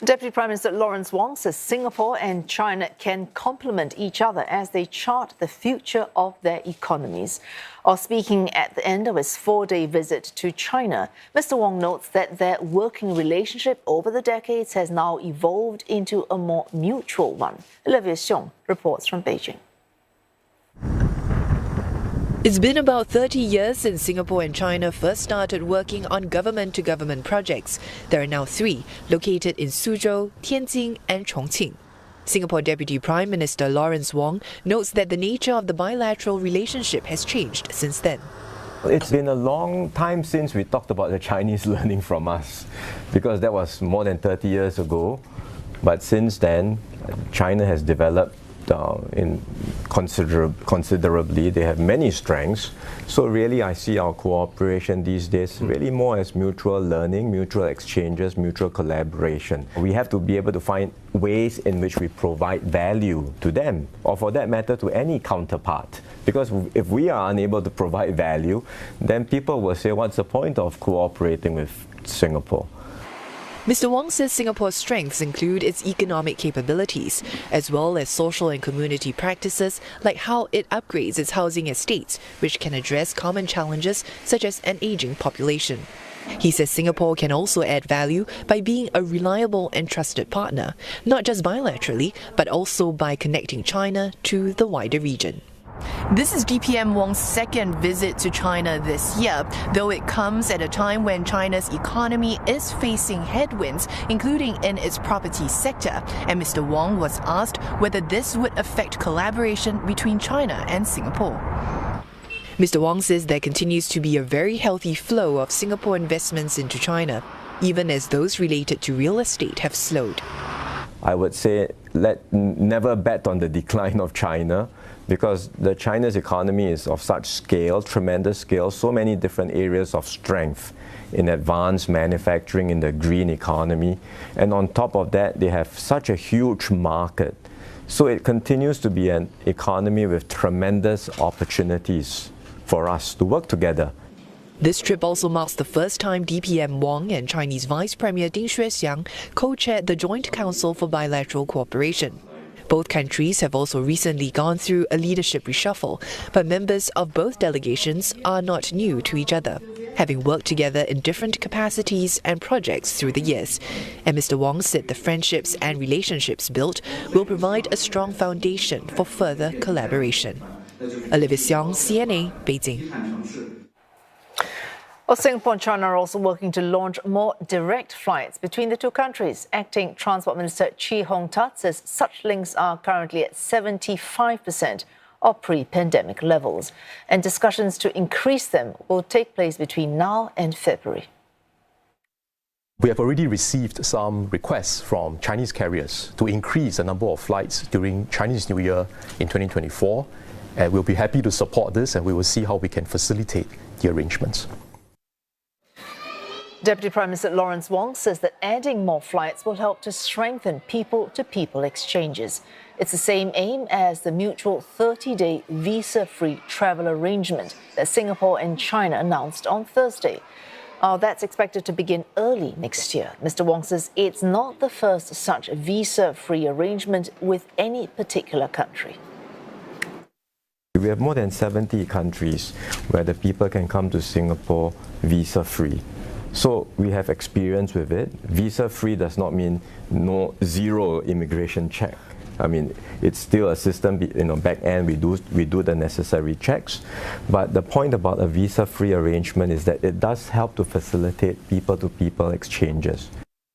Deputy Prime Minister Lawrence Wong says Singapore and China can complement each other as they chart the future of their economies. While speaking at the end of his 4-day visit to China, Mr. Wong notes that their working relationship over the decades has now evolved into a more mutual one. Olivia Siong reports from Beijing. It's been about 30 years since Singapore and China first started working on government-to-government projects. There are now 3, located in Suzhou, Tianjin and Chongqing. Singapore Deputy Prime Minister Lawrence Wong notes that the nature of the bilateral relationship has changed since then. It's been a long time since we talked about the Chinese learning from us, because that was more than 30 years ago. But since then, China has developed considerably. They have many strengths. So really I see our cooperation these days really more as mutual learning, mutual exchanges, mutual collaboration. We have to be able to find ways in which we provide value to them, or for that matter to any counterpart. Because if we are unable to provide value, then people will say, what's the point of cooperating with Singapore? Mr. Wong says Singapore's strengths include its economic capabilities, as well as social and community practices like how it upgrades its housing estates, which can address common challenges such as an aging population. He says Singapore can also add value by being a reliable and trusted partner, not just bilaterally, but also by connecting China to the wider region. This is DPM Wong's second visit to China this year, though it comes at a time when China's economy is facing headwinds, including in its property sector. And Mr. Wong was asked whether this would affect collaboration between China and Singapore. Mr. Wong says there continues to be a very healthy flow of Singapore investments into China, even as those related to real estate have slowed. I would say never bet on the decline of China, because China's economy is of such scale, tremendous scale, so many different areas of strength in advanced manufacturing, in the green economy. And on top of that, they have such a huge market. So it continues to be an economy with tremendous opportunities for us to work together. This trip also marks the first time DPM Wong and Chinese Vice Premier Ding Xuexiang co-chaired the Joint Council for Bilateral Cooperation. Both countries have also recently gone through a leadership reshuffle, but members of both delegations are not new to each other, having worked together in different capacities and projects through the years. And Mr. Wong said the friendships and relationships built will provide a strong foundation for further collaboration. Olivia Siong, CNA, Beijing. Well, Singapore and China are also working to launch more direct flights between the two countries. Acting Transport Minister Chee Hong Tat says such links are currently at 75% of pre-pandemic levels, and discussions to increase them will take place between now and February. We have already received some requests from Chinese carriers to increase the number of flights during Chinese New Year in 2024, and we'll be happy to support this, and we will see how we can facilitate the arrangements. Deputy Prime Minister Lawrence Wong says that adding more flights will help to strengthen people-to-people exchanges. It's the same aim as the mutual 30-day visa-free travel arrangement that Singapore and China announced on Thursday. That's expected to begin early next year. Mr. Wong says it's not the first such visa-free arrangement with any particular country. We have more than 70 countries where the people can come to Singapore visa-free. So we have experience with it. Visa-free does not mean zero immigration check. I mean, it's still a system, back end we do the necessary checks. But the point about a visa-free arrangement is that it does help to facilitate people-to-people exchanges.